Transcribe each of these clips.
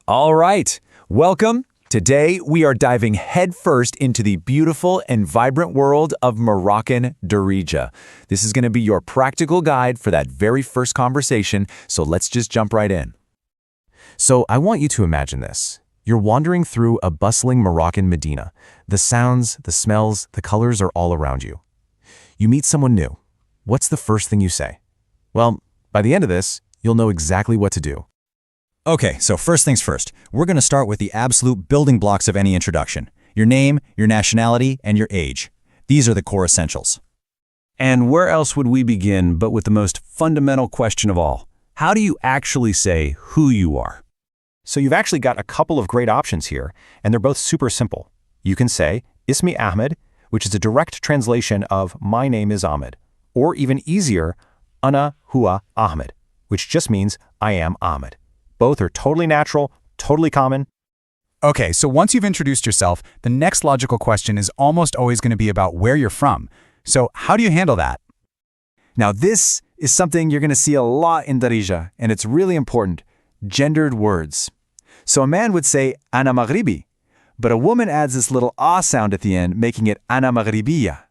All right, welcome. Today, we are diving headfirst into the beautiful and vibrant world of Moroccan Darija. This is going to be your practical guide for that very first conversation, so let's just jump right in. So I want you to imagine this. You're wandering through a bustling Moroccan Medina. The sounds, the smells, the colors are all around you. You meet someone new. What's the first thing you say? Well, by the end of this, you'll know exactly what to do. Okay, so first things first. We're going to start with the absolute building blocks of any introduction. Your name, your nationality, and your age. These are the core essentials. And where else would we begin but with the most fundamental question of all? How do you actually say who you are? So you've actually got a couple of great options here, and they're both super simple. You can say, Ismi Ahmed, which is a direct translation of my name is Ahmed, or even easier, Ana Hua Ahmed, which just means I am Ahmed. Both are totally natural, totally common. Okay, so once you've introduced yourself, the next logical question is almost always going to be about where you're from. So how do you handle that? Now, this is something you're going to see a lot in Darija, and it's really important. Gendered words. So a man would say, Ana Maghribi, but a woman adds this little ah sound at the end, making it Ana Maghribiya.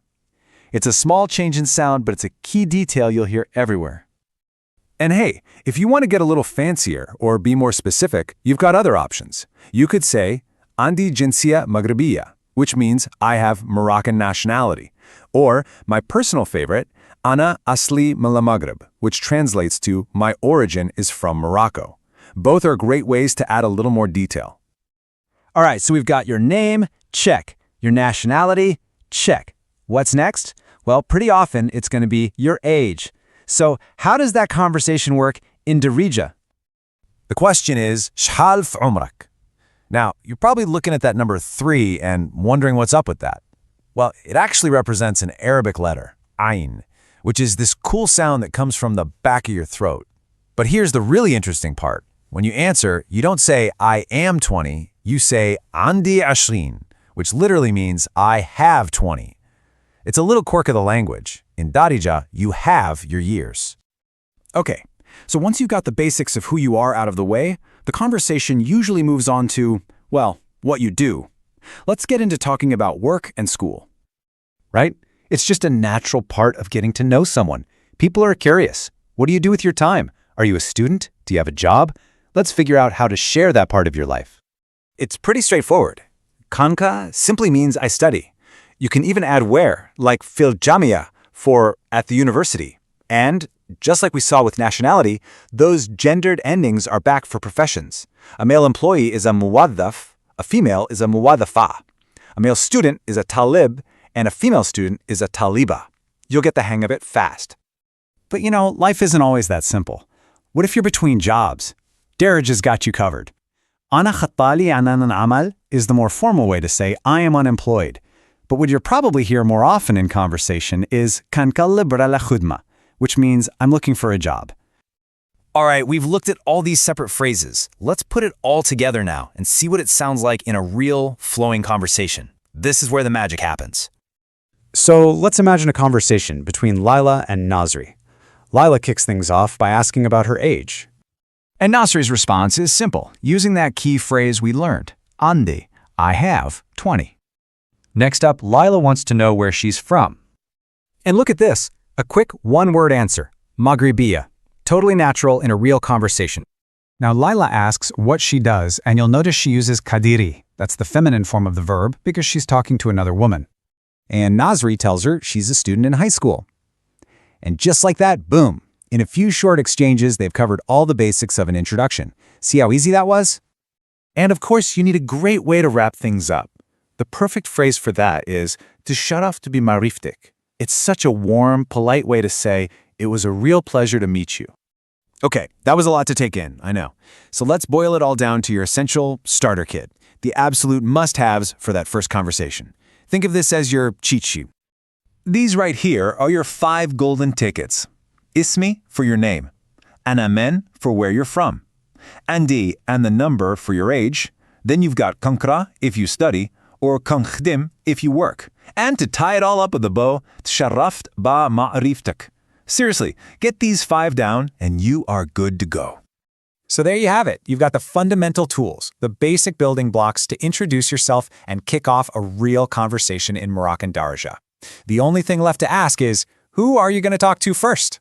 It's a small change in sound, but it's a key detail you'll hear everywhere. And hey, if you want to get a little fancier or be more specific, you've got other options. You could say, Andi Jinsia Maghribiya, which means I have Moroccan nationality. Or, my personal favorite, Ana Asli Mala Maghrib, which translates to my origin is from Morocco. Both are great ways to add a little more detail. All right, so we've got your name, check. Your nationality, check. What's next? Well, pretty often it's going to be your age. So how does that conversation work in Darija? The question is, Shhal f'umrak. Now, you're probably looking at that number 3 and wondering what's up with that. Well, it actually represents an Arabic letter, ayn, which is this cool sound that comes from the back of your throat. But here's the really interesting part. When you answer, you don't say, I am 20, you say, Andi Ashrin, which literally means, I have 20. It's a little quirk of the language. In Darija, you have your years. Okay, so once you've got the basics of who you are out of the way, the conversation usually moves on to, well, what you do. Let's get into talking about work and school. Right? It's just a natural part of getting to know someone. People are curious. What do you do with your time? Are you a student? Do you have a job? Let's figure out how to share that part of your life. It's pretty straightforward. Kanka simply means I study. You can even add where, like fil jamia, for at the university. And, just like we saw with nationality, those gendered endings are back for professions. A male employee is a muwaddaf, a female is a muwaddafa. A male student is a talib, and a female student is a taliba. You'll get the hang of it fast. But you know, life isn't always that simple. What if you're between jobs? Darija's got you covered. Ana khattali anan amal is the more formal way to say I am unemployed. But what you'll probably hear more often in conversation is kankallib la khudma, which means I'm looking for a job. All right, we've looked at all these separate phrases. Let's put it all together now and see what it sounds like in a real, flowing conversation. This is where the magic happens. So let's imagine a conversation between Lila and Nasri. Lila kicks things off by asking about her age. And Nasri's response is simple, using that key phrase we learned, Andi, I have 20. Next up, Lila wants to know where she's from. And look at this, a quick one-word answer, Maghribiya. Totally natural in a real conversation. Now Lila asks what she does, and you'll notice she uses kadiri. That's the feminine form of the verb because she's talking to another woman. And Nasri tells her she's a student in high school. And just like that, boom. In a few short exchanges, they've covered all the basics of an introduction. See how easy that was? And of course, you need a great way to wrap things up. The perfect phrase for that is to shut off to be mariftik. It's such a warm, polite way to say, it was a real pleasure to meet you. Okay, that was a lot to take in, I know. So let's boil it all down to your essential starter kit, the absolute must-haves for that first conversation. Think of this as your cheat sheet. These right here are your 5 golden tickets. Ismi for your name, Anamen for where you're from, Andi and the number for your age, then you've got Kankra if you study, or Kankhdim if you work. And to tie it all up with a bow, Tsharaft ba ma'riftak. Seriously, get these 5 down and you are good to go. So there you have it. You've got the fundamental tools, the basic building blocks to introduce yourself and kick off a real conversation in Moroccan Darija. The only thing left to ask is, who are you going to talk to first?